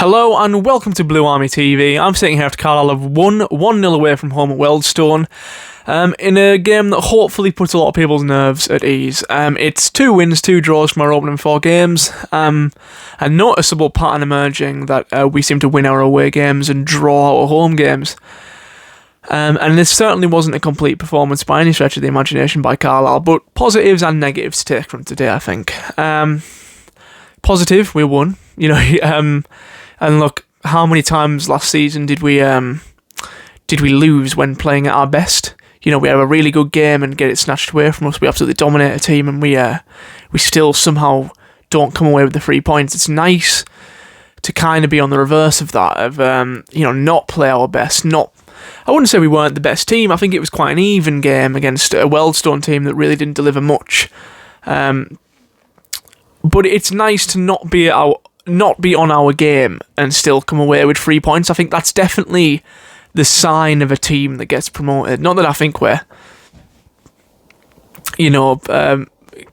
Hello and welcome to Blue Army TV. I'm sitting here after Carlisle have won 1-0 away from home at Wealdstone in a game that hopefully puts a lot of people's nerves at ease. It's 2 wins, 2 draws from our opening 4 games. A noticeable pattern emerging that we seem to win our away games and draw our home games. And this certainly wasn't a complete performance by any stretch of the imagination by Carlisle, but positives and negatives to take from today, I think. Positive, we won. And look, how many times last season did we lose when playing at our best? We have a really good game and get it snatched away from us. We absolutely dominate a team, and we still somehow don't come away with the 3 points. It's nice to kind of be on the reverse of that, of not play our best. I wouldn't say we weren't the best team. I think it was quite an even game against a Wealdstone team that really didn't deliver much. But it's nice to not be on our game and still come away with 3 points. I think that's definitely the sign of a team that gets promoted. Not that I think we're,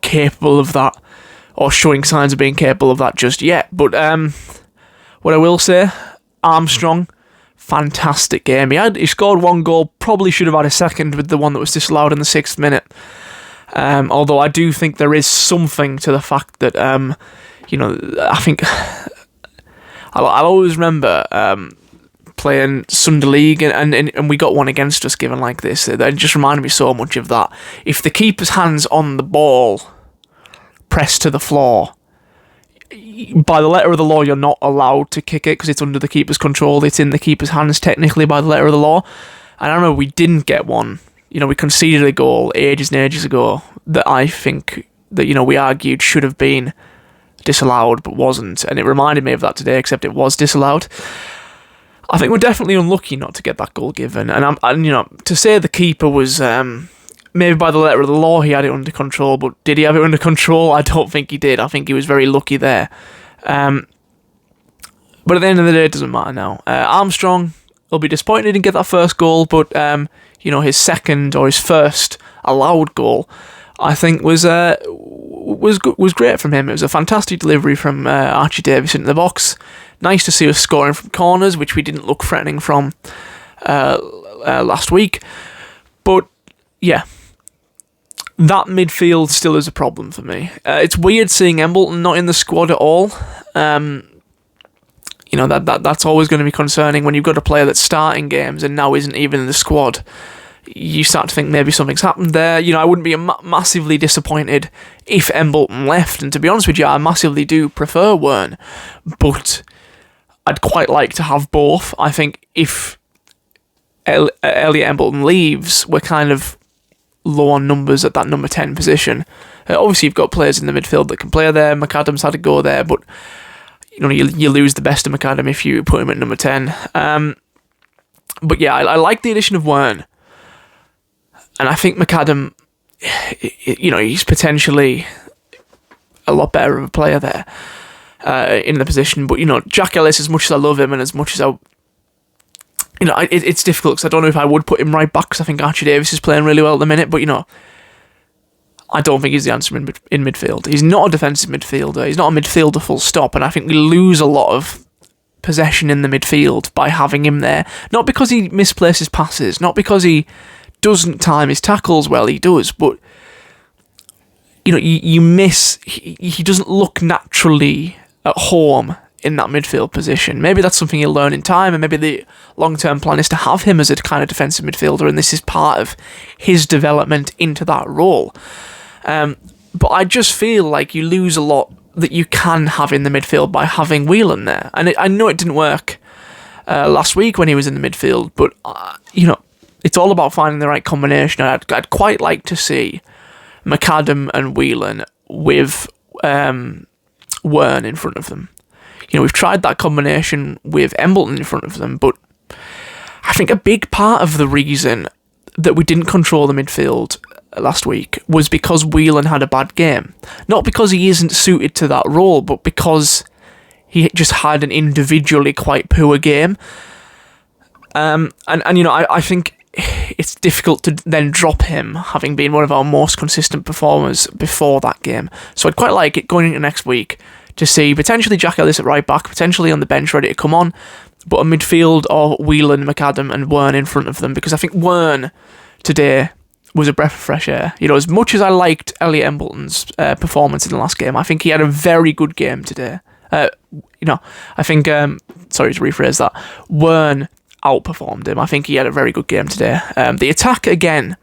capable of that or showing signs of being capable of that just yet. But what I will say, Armstrong, fantastic game. He scored 1 goal, probably should have had a second with the one that was disallowed in the 6th minute. Although I do think there is something to the fact that, I think I'll always remember playing Sunday League and we got one against us given like this. It just reminded me so much of that. If the keeper's hand's on the ball, pressed to the floor, by the letter of the law, you're not allowed to kick it because it's under the keeper's control. It's in the keeper's hands technically by the letter of the law. And I remember we didn't get one. We conceded a goal ages and ages ago that I think that, we argued should have been disallowed but wasn't. And it reminded me of that today, except it was disallowed. I think we're definitely unlucky not to get that goal given. And to say the keeper was maybe by the letter of the law he had it under control, but did he have it under control? I don't think he did. I think he was very lucky there. But at the end of the day, it doesn't matter now. Armstrong will be disappointed he didn't get that first goal, but his second or his first allowed goal, I think was great from him. It was a fantastic delivery from Archie Davis into the box. Nice to see us scoring from corners, which we didn't look threatening from last week. But yeah, that midfield still is a problem for me. It's weird seeing Embleton not in the squad at all. That's always going to be concerning when you've got a player that's starting games and now isn't even in the squad. You start to think maybe something's happened there. I wouldn't be massively disappointed if Embleton left, and to be honest with you, I massively do prefer Wern, but I'd quite like to have both. I think if Elliot Embleton leaves, we're kind of low on numbers at that number 10 position. Obviously, you've got players in the midfield that can play there. McAdam's had to go there, but you lose the best of McAdam if you put him at number 10. But yeah, I like the addition of Wern. And I think McAdam, he's potentially a lot better of a player there in the position. But, Jack Ellis, as much as I love him and as much as it's difficult because I don't know if I would put him right back because I think Archie Davis is playing really well at the minute. But, I don't think he's the answer in midfield. He's not a defensive midfielder. He's not a midfielder full stop. And I think we lose a lot of possession in the midfield by having him there. Not because he misplaces passes, not because he doesn't time his tackles well, he does, but you miss, he doesn't look naturally at home in that midfield position. Maybe that's something he'll learn in time, and maybe the long-term plan is to have him as a kind of defensive midfielder, and this is part of his development into that role. But I just feel like you lose a lot that you can have in the midfield by having Whelan there, and I know it didn't work last week when he was in the midfield, but it's all about finding the right combination. I'd quite like to see McAdam and Whelan with Wern in front of them. We've tried that combination with Embleton in front of them, but I think a big part of the reason that we didn't control the midfield last week was because Whelan had a bad game. Not because he isn't suited to that role, but because he just had an individually quite poor game. I think it's difficult to then drop him, having been one of our most consistent performers before that game. So I'd quite like it going into next week to see potentially Jack Ellis at right back, potentially on the bench ready to come on, but a midfield of Whelan, McAdam and Wearne in front of them, because I think Wearne today was a breath of fresh air. You know, as much as I liked Elliot Embleton's performance in the last game, I think he had a very good game today. I think, sorry to rephrase that, Wearne outperformed him. I think he had a very good game today. The attack, again,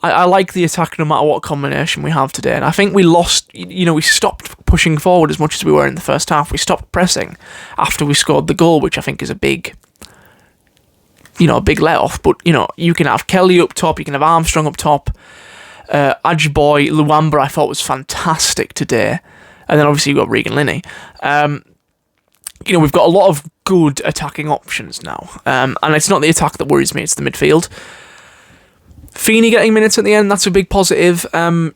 I like the attack no matter what combination we have today, and I think we lost, we stopped pushing forward as much as we were in the first half. We stopped pressing after we scored the goal, which I think is a big let-off, but, you can have Kelly up top, you can have Armstrong up top, Ajboy, Luamba I thought was fantastic today, and then obviously you've got Regan Linney. We've got a lot of good attacking options now, and it's not the attack that worries me, it's the midfield. Feeney getting minutes at the end, that's a big positive. I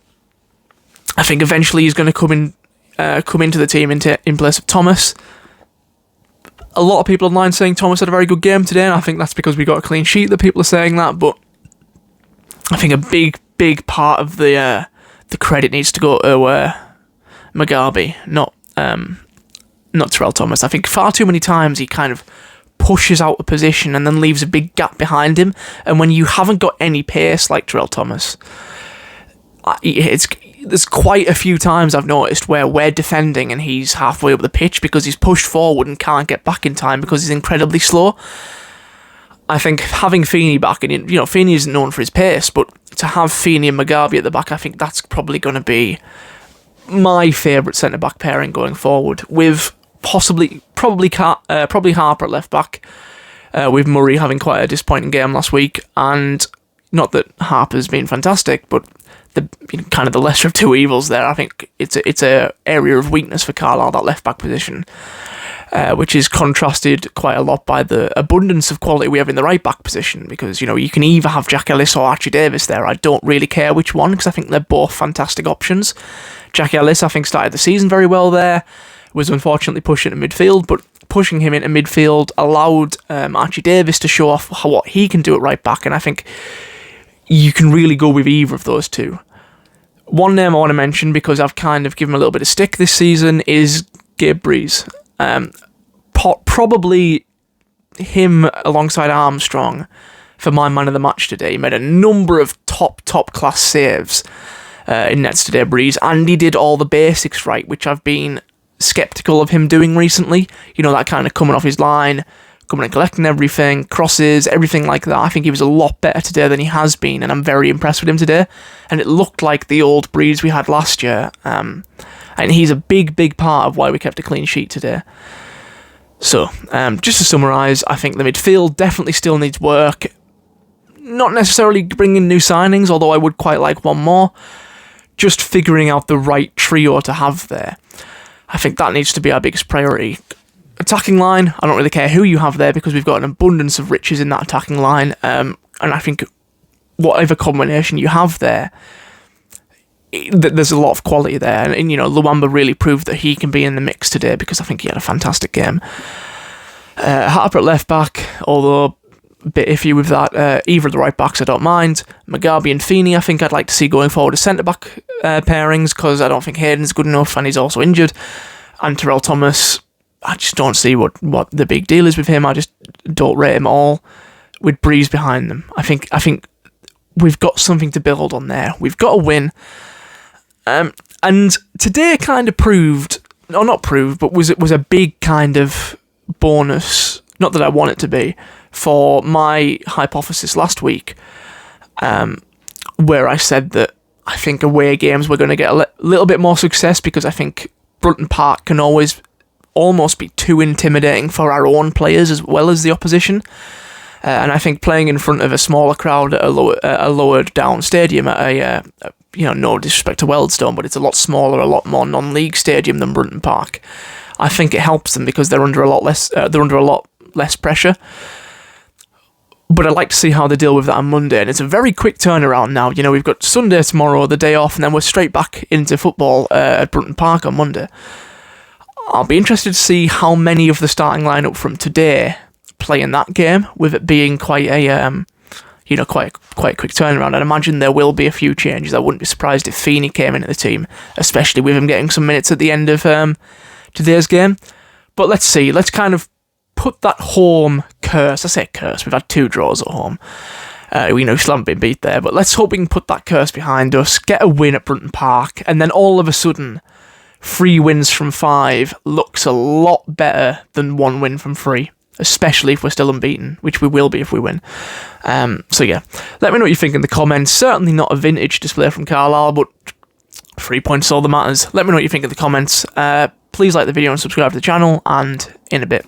think eventually he's going to come into the team in place of Thomas. A lot of people online saying Thomas had a very good game today, and I think that's because we got a clean sheet that people are saying that, but I think a big part of the credit needs to go to Mugabe, not Terrell Thomas. I think far too many times he kind of pushes out the position and then leaves a big gap behind him, and when you haven't got any pace like Terrell Thomas, there's quite a few times I've noticed where we're defending and he's halfway up the pitch because he's pushed forward and can't get back in time because he's incredibly slow. I think having Feeney back, and Feeney isn't known for his pace, but to have Feeney and Mugabe at the back, I think that's probably going to be my favourite centre-back pairing going forward, with probably Harper at left back, with Murray having quite a disappointing game last week, and not that Harper's been fantastic, but kind of the lesser of two evils there. I think it's a area of weakness for Carlisle, that left back position, which is contrasted quite a lot by the abundance of quality we have in the right back position, because you can either have Jack Ellis or Archie Davis there. I don't really care which one, because I think they're both fantastic options. Jack Ellis, I think, started the season very well there, was unfortunately pushed into midfield, but pushing him into midfield allowed Archie Davis to show off what he can do at right back, and I think you can really go with either of those two. One name I want to mention, because I've kind of given him a little bit of stick this season, is Gabe Breeze. Probably him alongside Armstrong for my man of the match today. He made a number of top class saves in nets today, Breeze, and he did all the basics right, which I've been sceptical of him doing recently. That kind of coming off his line, coming and collecting everything, crosses, everything like that. I think he was a lot better today than he has been, and I'm very impressed with him today. And it looked like the old Breeze we had last year, and he's a big part of why we kept a clean sheet today. So, just to summarise, I think the midfield definitely still needs work. Not necessarily bringing new signings, although I would quite like one more. Just figuring out the right trio to have there. I think that needs to be our biggest priority. Attacking line, I don't really care who you have there, because we've got an abundance of riches in that attacking line, and I think whatever combination you have there, there's a lot of quality there, and Luamba really proved that he can be in the mix today, because I think he had a fantastic game. Harper at left back, although a bit iffy with that. Either of the right backs I don't mind. Mugabe and Feeney I think I'd like to see going forward as centre back pairings, because I don't think Hayden's good enough and he's also injured. And Terrell Thomas, I just don't see what the big deal is with him. I just don't rate him at all. With Breeze behind them, I think we've got something to build on there. We've got a win, and today kind of proved, or not proved, but was a big kind of bonus. Not that I want it to be, for my hypothesis last week, where I said that I think away games we're going to get a little bit more success, because I think Brunton Park can almost be too intimidating for our own players as well as the opposition. And I think playing in front of a smaller crowd at a lowered down stadium at no disrespect to Wealdstone, but it's a lot smaller, a lot more non-league stadium than Brunton Park. I think it helps them because they're under a lot less pressure. But I'd like to see how they deal with that on Monday, and it's a very quick turnaround now. We've got Sunday tomorrow, the day off, and then we're straight back into football at Brunton Park on Monday. I'll be interested to see how many of the starting lineup from today play in that game, with it being quite a quite a quick turnaround. I'd imagine there will be a few changes. I wouldn't be surprised if Feeney came into the team, especially with him getting some minutes at the end of today's game. But let's see. Let's kind of put that home curse. I say curse. We've had 2 draws at home. We know still haven't been beat there, but let's hope we can put that curse behind us, get a win at Brunton Park, and then all of a sudden, 3 wins from 5 looks a lot better than 1 win from 3. Especially if we're still unbeaten, which we will be if we win. So yeah, let me know what you think in the comments. Certainly not a vintage display from Carlisle, but 3 points all that matters. Let me know what you think in the comments. Please like the video and subscribe to the channel, and in a bit.